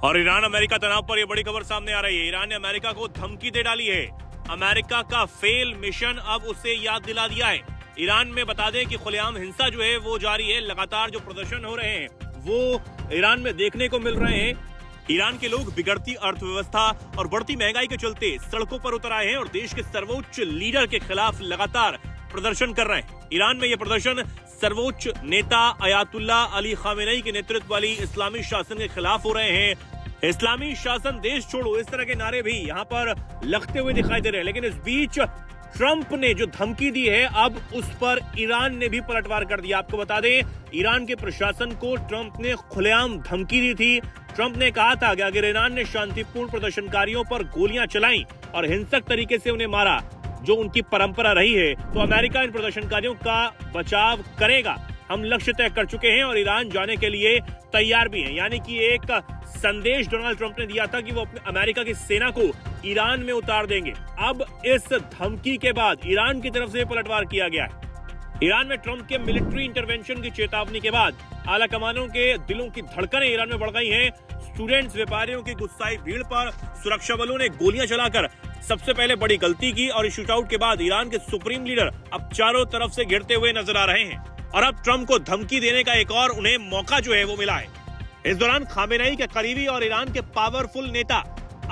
और Iran America तनाव पर यह बड़ी खबर सामने आ रही है। ईरान ने अमेरिका को धमकी दे डाली है। अमेरिका का फेल मिशन अब उसे याद दिला दिया है। ईरान में बता दें कि खुलेआम हिंसा जो है वो जारी है। लगातार जो प्रदर्शन हो रहे हैं वो ईरान में देखने को मिल रहे हैं। ईरान के लोग बिगड़ती अर्थव्यवस्था और बढ़ती महंगाई के चलते सड़कों पर उतर आए हैं और देश के सर्वोच्च लीडर के खिलाफ लगातार प्रदर्शन कर रहे हैं। ईरान में यह प्रदर्शन सर्वोच्च नेता अयातुल्ला अली खामेनेई के नेतृत्व वाली इस्लामी शासन के खिलाफ हो रहे हैं। इस्लामी शासन, देश छोड़ो, इस तरह के नारे भी यहाँ पर लगते हुए दिखाई दे रहे हैं। लेकिन इस बीच ट्रंप ने जो धमकी दी है, अब उस पर ईरान ने भी पलटवार कर दिया। आपको बता दें, ईरान के प्रशासन को ट्रंप ने खुलेआम धमकी दी थी। ट्रंप ने कहा था कि अगर ईरान ने शांतिपूर्ण प्रदर्शनकारियों पर गोलियां चलाई और हिंसक तरीके से उन्हें मारा, जो उनकी परंपरा रही है, तो अमेरिका इन प्रदर्शनकारियों का बचाव करेगा। हम लक्ष्य तय कर चुके हैं और ईरान जाने के लिए तैयार भी हैं। यानी कि एक संदेश डोनाल्ड ट्रंप ने दिया था कि वो अपने अमेरिका की सेना को ईरान में उतार देंगे। अब इस धमकी के बाद ईरान की तरफ से पलटवार किया गया है। ईरान में ट्रंप के मिलिट्री इंटरवेंशन की चेतावनी के बाद आला कमानों के दिलों की धड़कनें ईरान में बढ़ गई हैं। स्टूडेंट्स, व्यापारियों की गुस्साई भीड़ पर सुरक्षा बलों ने गोलियां चलाकर सबसे पहले बड़ी गलती की और इस शूटआउट के बाद ईरान के सुप्रीम लीडर अब चारों तरफ से घिरते हुए नजर आ रहे हैं। और अब ट्रंप को धमकी देने का एक और उन्हें मौका जो है वो मिला है। इस दौरान खामेनेई के करीबी और ईरान के पावरफुल नेता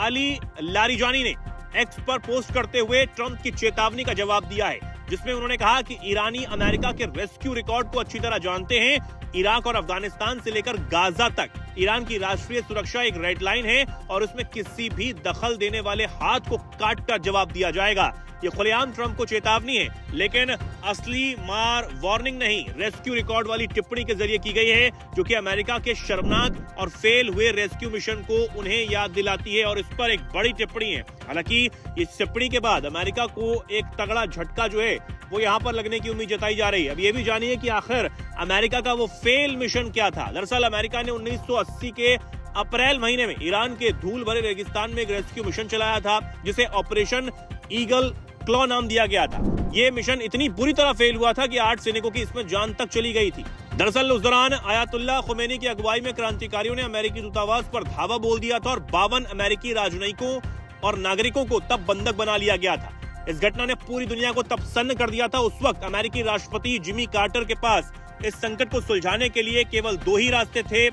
अली लारिजानी ने एक्स पर पोस्ट करते हुए ट्रंप की चेतावनी का जवाब दिया है, जिसमें उन्होंने कहा कि ईरानी अमेरिका के रेस्क्यू रिकॉर्ड को अच्छी तरह जानते हैं। इराक और अफगानिस्तान से लेकर गाजा तक ईरान की राष्ट्रीय सुरक्षा एक रेड लाइन है और उसमें किसी भी दखल देने वाले हाथ को काट कर जवाब दिया जाएगा। ये खुलेआम ट्रंप को चेतावनी है, लेकिन असली मार वार्निंग नहीं, रेस्क्यू रिकॉर्ड वाली टिप्पणी के जरिए की गई है, जो कि अमेरिका के शर्मनाक और फेल हुए रेस्क्यू मिशन को उन्हें याद दिलाती है और इस पर एक बड़ी टिप्पणी है। हालांकि इस टिप्पणी के बाद अमेरिका को एक तगड़ा झटका जो है वो यहाँ पर लगने की उम्मीद जताई जा रही है। अब ये भी जानिए कि आखिर अमेरिका का वो फेल मिशन क्या था। दरअसल अमेरिका ने 1980 के अप्रैल महीने में ईरान के धूल भरे रेगिस्तान में एक रेस्क्यू मिशन चलाया था, जिसे ऑपरेशन ईगल क्लॉ नाम दिया गया था। ये मिशन इतनी बुरी तरह फेल हुआ था कि 8 सैनिकों की इसमें जान तक चली गई थी। दरअसल उस दौरान अयातुल्ला खुमैनी की अगुवाई में क्रांतिकारियों ने अमेरिकी दूतावास पर धावा बोल दिया था और 52 अमेरिकी राजनयिकों और नागरिकों को तब बंधक बना लिया गया था। इस घटना ने पूरी दुनिया को तब सन्न कर दिया था। उस वक्त अमेरिकी राष्ट्रपति जिमी कार्टर के पास इस संकट को सुलझाने के लिए केवल 2 ही रास्ते थे,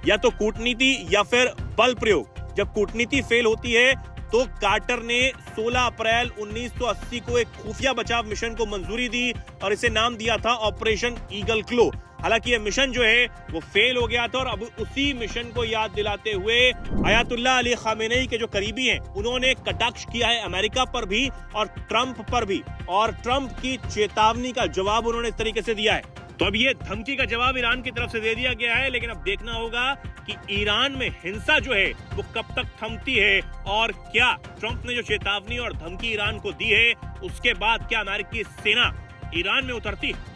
या तो कूटनीति या फिर बल प्रयोग। जब कूटनीति फेल होती है तो कार्टर ने 16 अप्रैल 1980 को एक खुफिया बचाव मिशन को मंजूरी दी और इसे नाम दिया था ऑपरेशन ईगल क्लो। हालांकि यह मिशन जो है वो फेल हो गया था और अब उसी मिशन को याद दिलाते हुए अयातुल्ला अली खामेनेई के जो करीबी हैं, उन्होंने कटाक्ष किया है अमेरिका पर भी और ट्रंप पर भी, और ट्रंप की चेतावनी का जवाब उन्होंने इस तरीके से दिया है। तो अब ये धमकी का जवाब ईरान की तरफ से दे दिया गया है, लेकिन अब देखना होगा कि ईरान में हिंसा जो है वो कब तक थमती है और क्या ट्रंप ने जो चेतावनी और धमकी ईरान को दी है उसके बाद क्या अमेरिकी सेना ईरान में उतरती है।